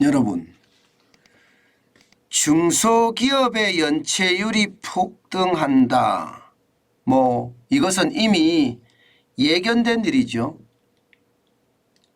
여러분, 중소기업의 연체율이 폭등한다. 이것은 이미 예견된 일이죠.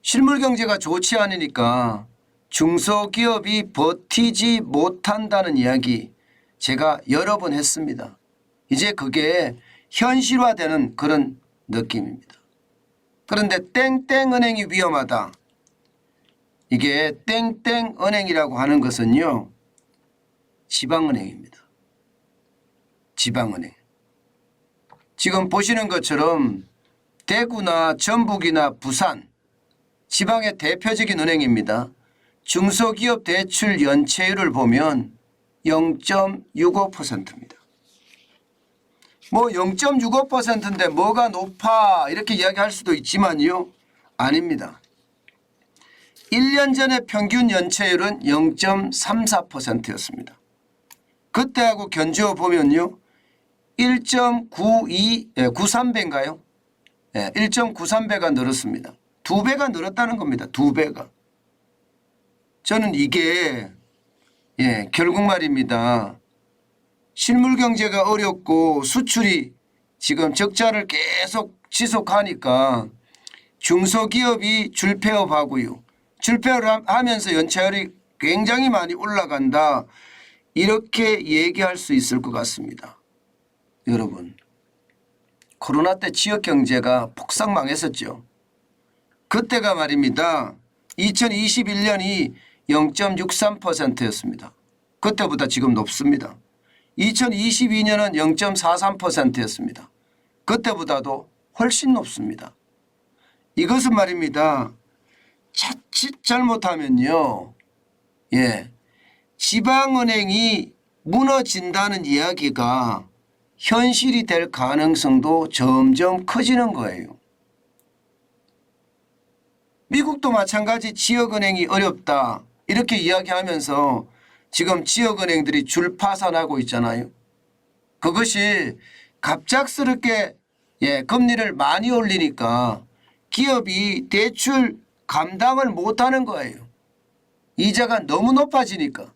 실물경제가 좋지 않으니까 중소기업이 버티지 못한다는 이야기 제가 여러 번 했습니다. 이제 그게 현실화되는 그런 느낌입니다. 그런데 땡땡은행이 위험하다. 이게 땡땡은행이라고 하는 것은요, 지방은행입니다. 지방은행. 지금 보시는 것처럼 대구나 전북이나 부산, 지방의 대표적인 은행입니다. 중소기업 대출 연체율을 보면 0.65%입니다. 0.65%인데 뭐가 높아 이렇게 이야기할 수도 있지만요, 아닙니다. 1년 전에 평균 연체율은 0.34%였습니다. 그때하고 견주어 보면요, 1.93배인가요? 1.93배가 늘었습니다. 2배가 늘었다는 겁니다. 2배가. 저는 이게 결국 말입니다. 실물경제가 어렵고 수출이 지금 적자를 계속 지속하니까 중소기업이 줄폐업하고요. 줄폐업하면서 연체율이 굉장히 많이 올라간다. 이렇게 얘기할 수 있을 것 같습니다. 여러분, 코로나 때 지역경제가 폭삭 망했었죠. 그때가 말입니다. 2021년이 0.63%였습니다. 그때보다 지금 높습니다. 2022년은 0.43%였습니다. 그때보다도 훨씬 높습니다. 이것은 말입니다. 자칫 잘못하면요, 지방은행이 무너진다는 이야기가 현실이 될 가능성도 점점 커지는 거예요. 미국도 마찬가지 지역은행이 어렵다 이렇게 이야기하면서 지금 지역은행들이 줄파산하고 있잖아요. 그것이 갑작스럽게 금리를 많이 올리니까 기업이 대출 감당을 못하는 거예요. 이자가 너무 높아지니까.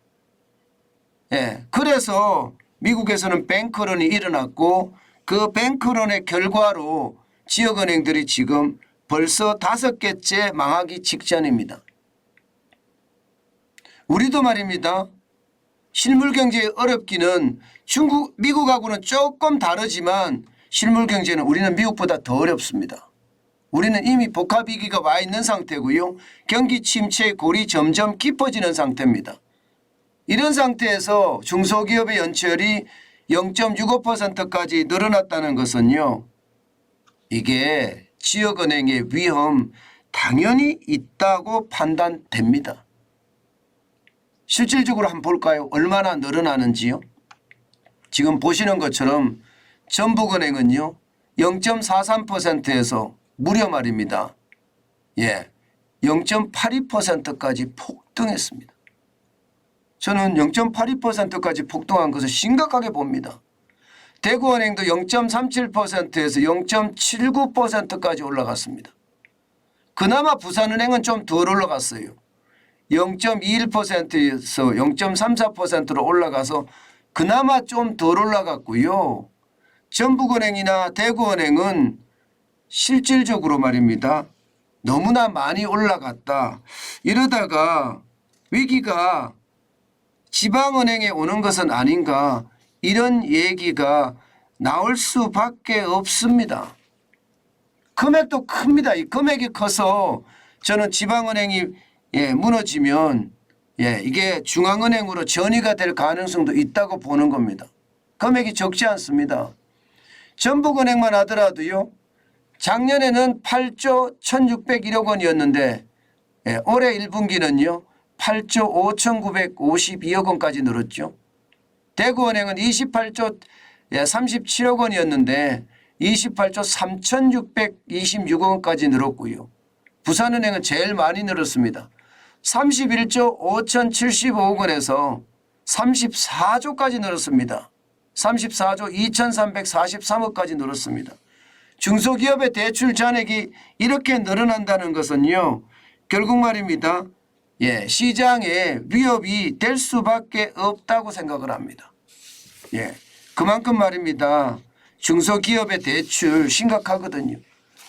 그래서 미국에서는 뱅크런이 일어났고 그 뱅크런의 결과로 지역은행들이 지금 벌써 5개째 망하기 직전입니다. 우리도 말입니다. 실물경제에 어렵기는 미국하고는 조금 다르지만 실물경제는 우리는 미국보다 더 어렵습니다. 우리는 이미 복합위기가 와 있는 상태고요. 경기 침체의 골이 점점 깊어지는 상태입니다. 이런 상태에서 중소기업의 연체율이 0.65%까지 늘어났다는 것은요, 이게 지역은행의 위험 당연히 있다고 판단됩니다. 실질적으로 한번 볼까요? 얼마나 늘어나는지요? 지금 보시는 것처럼 전북은행은요, 0.43%에서 무려 말입니다. 0.82%까지 폭등했습니다. 저는 0.82%까지 폭등한 것을 심각하게 봅니다. 대구은행도 0.37%에서 0.79%까지 올라갔습니다. 그나마 부산은행은 좀 덜 올라갔어요. 0.21%에서 0.34%로 올라가서 그나마 좀 덜 올라갔고요. 전북은행이나 대구은행은 실질적으로 말입니다. 너무나 많이 올라갔다. 이러다가 위기가 지방은행에 오는 것은 아닌가, 이런 얘기가 나올 수밖에 없습니다. 금액도 큽니다. 이 금액이 커서 저는 지방은행이 무너지면 이게 중앙은행으로 전이가 될 가능성도 있다고 보는 겁니다. 금액이 적지 않습니다. 전북은행만 하더라도요, 작년에는 8조 1601억 원이었는데 올해 1분기는요 8조 5952억 원까지 늘었죠. 대구은행은 28조 37억 원이었는데 28조 3626억 원까지 늘었고요. 부산은행은 제일 많이 늘었습니다. 31조 5075억 원에서 34조까지 늘었습니다. 34조 2343억까지 늘었습니다. 중소기업의 대출 잔액이 이렇게 늘어난다는 것은요, 결국 말입니다. 시장에 위협이 될 수밖에 없다고 생각을 합니다. 그만큼 말입니다. 중소기업의 대출 심각하거든요.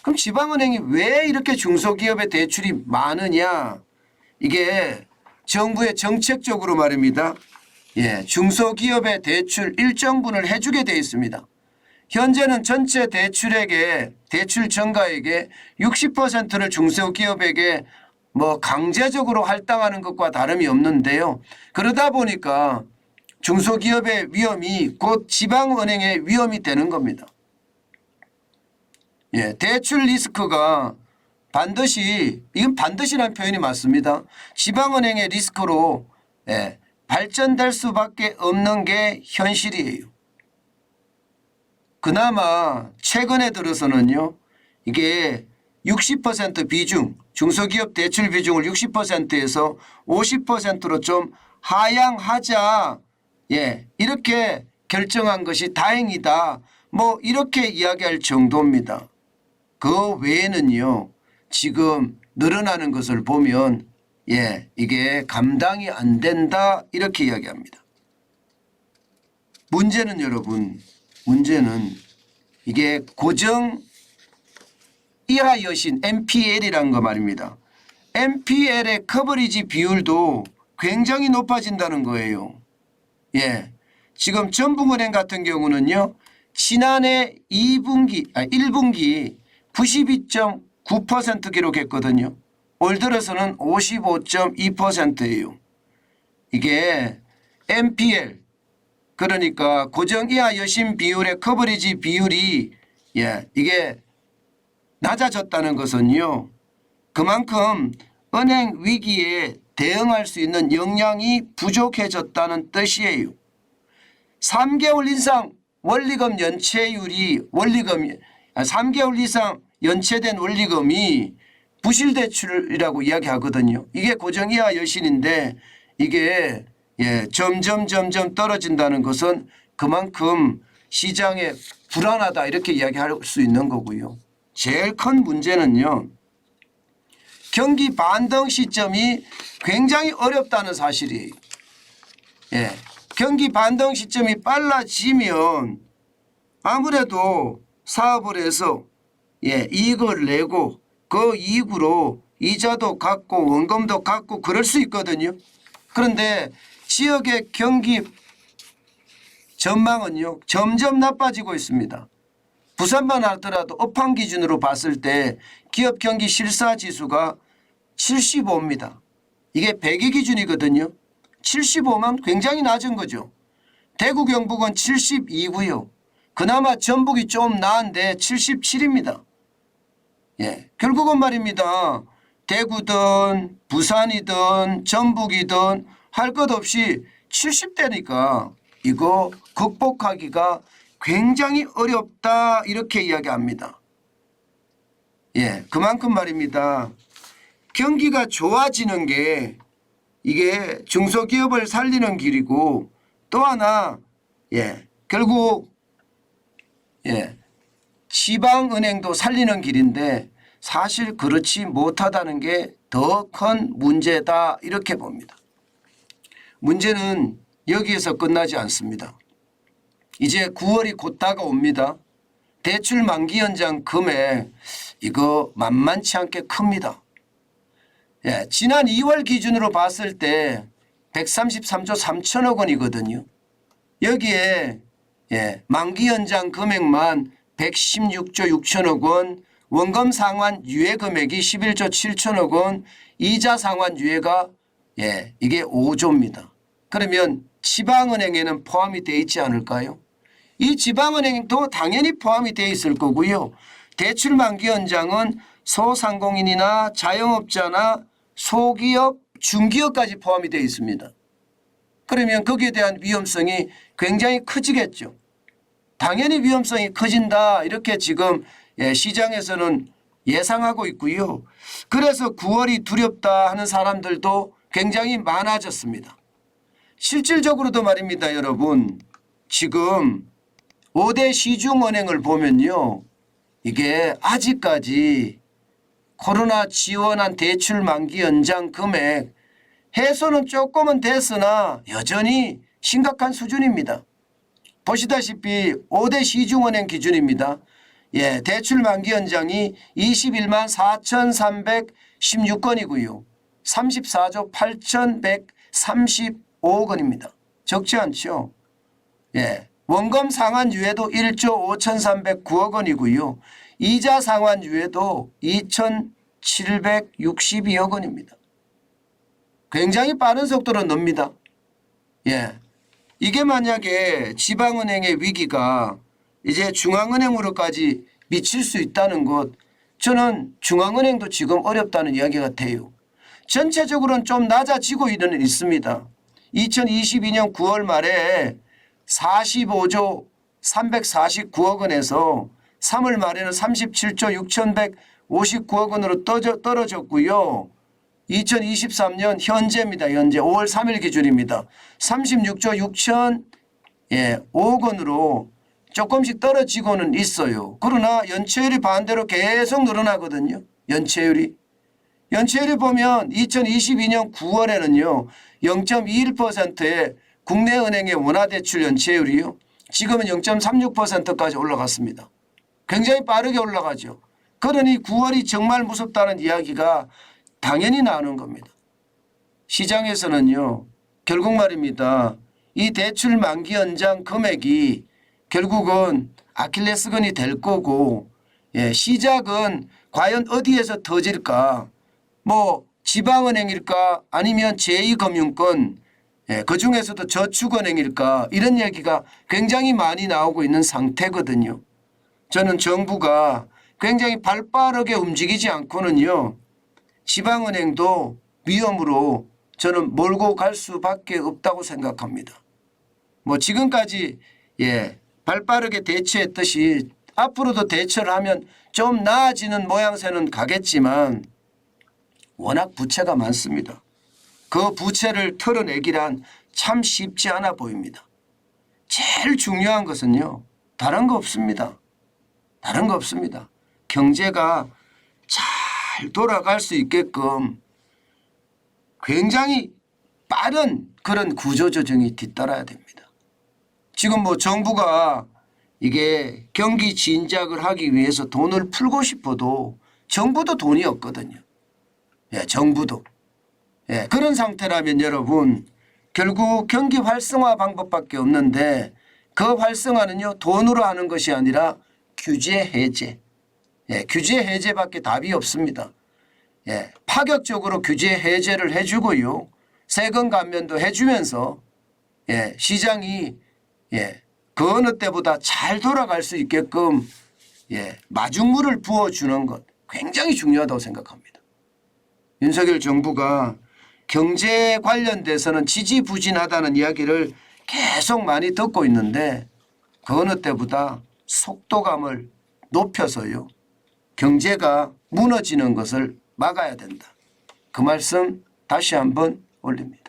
그럼 지방은행이 왜 이렇게 중소기업의 대출이 많으냐? 이게 정부의 정책적으로 말입니다. 중소기업의 대출 일정분을 해주게 되어 있습니다. 현재는 전체 대출액의 대출 전가액의 60%를 중소기업에게 강제적으로 할당하는 것과 다름이 없는데요. 그러다 보니까 중소기업의 위험이 곧 지방은행의 위험이 되는 겁니다. 대출 리스크가 이건 반드시라는 표현이 맞습니다. 지방은행의 리스크로 발전될 수밖에 없는 게 현실이에요. 그나마 최근에 들어서는요. 이게 60% 비중, 중소기업 대출 비중을 60%에서 50%로 좀 하향하자. 이렇게 결정한 것이 다행이다. 이렇게 이야기할 정도입니다. 그 외에는요. 지금 늘어나는 것을 보면 이게 감당이 안 된다 이렇게 이야기합니다. 문제는 여러분 이게 고정 이하 여신 NPL이라는 거 말입니다. NPL의 커버리지 비율도 굉장히 높아진다는 거예요. 지금 전북은행 같은 경우는요. 지난해 1분기 92.9% 기록했거든요. 올 들어서는 55.2%예요. 이게 NPL 그러니까 고정 이하 여신 비율의 커버리지 비율이 이게 낮아졌다는 것은요. 그만큼 은행 위기에 대응할 수 있는 역량이 부족해졌다는 뜻이에요. 3개월 이상 원리금 연체율이 3개월 이상 연체된 원리금이 부실대출이라고 이야기하거든요. 이게 고정 이하 여신인데 이게 점점 떨어진다는 것은 그만큼 시장에 불안하다 이렇게 이야기할 수 있는 거고요. 제일 큰 문제는요. 경기 반등 시점이 굉장히 어렵다는 사실이에요. 경기 반등 시점이 빨라지면 아무래도 사업을 해서 이익을 내고 그 이익으로 이자도 갚고 원금도 갚고 그럴 수 있거든요. 그런데 지역의 경기 전망은요. 점점 나빠지고 있습니다. 부산만 하더라도 업황 기준으로 봤을 때 기업 경기 실사지수가 75입니다. 이게 100의 기준이거든요. 75면 굉장히 낮은 거죠. 대구 경북은 72고요. 그나마 전북이 좀 나은데 77입니다. 결국은 말입니다. 대구든 부산이든 전북이든 할 것 없이 70대니까 이거 극복하기가 굉장히 어렵다 이렇게 이야기합니다. 그만큼 말입니다. 경기가 좋아지는 게 이게 중소기업을 살리는 길이고 또 하나 결국 지방은행도 살리는 길인데 사실 그렇지 못하다는 게 더 큰 문제다 이렇게 봅니다. 문제는 여기에서 끝나지 않습니다. 이제 9월이 곧 다가옵니다. 대출 만기 연장 금액 이거 만만치 않게 큽니다. 지난 2월 기준으로 봤을 때 133조 3천억 원이거든요. 여기에 만기 연장 금액만 116조 6천억 원, 원금 상환 유예 금액이 11조 7천억 원, 이자 상환 유예가 이게 5조입니다. 그러면 지방은행에는 포함이 되어 있지 않을까요? 이 지방은행도 당연히 포함이 되어 있을 거고요. 대출 만기 연장은 소상공인이나 자영업자나 소기업, 중기업까지 포함이 되어 있습니다. 그러면 거기에 대한 위험성이 굉장히 커지겠죠. 당연히 위험성이 커진다 이렇게 지금 시장에서는 예상하고 있고요. 그래서 9월이 두렵다 하는 사람들도 굉장히 많아졌습니다. 실질적으로도 말입니다. 여러분 지금 5대 시중은행을 보면요. 이게 아직까지 코로나 지원한 대출 만기 연장 금액 해소는 조금은 됐으나 여전히 심각한 수준입니다. 보시다시피 5대 시중은행 기준입니다. 예, 대출 만기 연장이 21만 4,316건이고요. 34조 8,135억 원입니다. 적지 않죠. 예, 원금 상환유예도 1조 5,309억 원이고요. 이자 상환유예도 2,762억 원입니다. 굉장히 빠른 속도로 늡니다. 예, 이게 만약에 지방은행의 위기가 이제 중앙은행으로까지 미칠 수 있다는 것, 저는 중앙은행도 지금 어렵다는 이야기 같아요. 전체적으로는 좀 낮아지고 있습니다. 2022년 9월 말에 45조 349억 원에서 3월 말에는 37조 6,159억 원으로 떨어졌고요. 2023년 현재입니다. 현재 5월 3일 기준입니다. 36조 6,005억 원으로 조금씩 떨어지고는 있어요. 그러나 연체율이 반대로 계속 늘어나거든요. 연체율이 보면 2022년 9월에는요. 0.21%의 국내 은행의 원화대출 연체율이요. 지금은 0.36%까지 올라갔습니다. 굉장히 빠르게 올라가죠. 그러니 9월이 정말 무섭다는 이야기가 당연히 나오는 겁니다. 시장에서는요. 결국 말입니다. 이 대출 만기 연장 금액이 결국은 아킬레스건이 될 거고, 예, 시작은 과연 어디에서 터질까? 뭐 지방은행일까 아니면 제2금융권, 예, 그중에서도 저축은행일까, 이런 얘기가 굉장히 많이 나오고 있는 상태거든요. 저는 정부가 굉장히 발빠르게 움직이지 않고는요. 지방은행도 위험으로 저는 몰고 갈 수밖에 없다고 생각합니다. 뭐 지금까지 예, 발빠르게 대처했듯이 앞으로도 대처를 하면 좀 나아지는 모양새는 가겠지만 워낙 부채가 많습니다. 그 부채를 털어내기란 참 쉽지 않아 보입니다. 제일 중요한 것은요. 다른 거 없습니다. 다른 거 없습니다. 경제가 잘 돌아갈 수 있게끔 굉장히 빠른 그런 구조조정이 뒤따라야 됩니다. 지금 뭐 정부가 이게 경기 진작을 하기 위해서 돈을 풀고 싶어도 정부도 돈이 없거든요. 예, 정부도. 예, 그런 상태라면 여러분 결국 경기 활성화 방법밖에 없는데 그 활성화는요 돈으로 하는 것이 아니라 규제 해제. 예, 규제 해제밖에 답이 없습니다. 예, 파격적으로 규제 해제를 해주고요. 세금 감면도 해주면서 예, 시장이 예, 그 어느 때보다 잘 돌아갈 수 있게끔 예, 마중물을 부어주는 것 굉장히 중요하다고 생각합니다. 윤석열 정부가 경제 관련돼서는 지지부진하다는 이야기를 계속 많이 듣고 있는데 그 어느 때보다 속도감을 높여서요. 경제가 무너지는 것을 막아야 된다. 그 말씀 다시 한번 올립니다.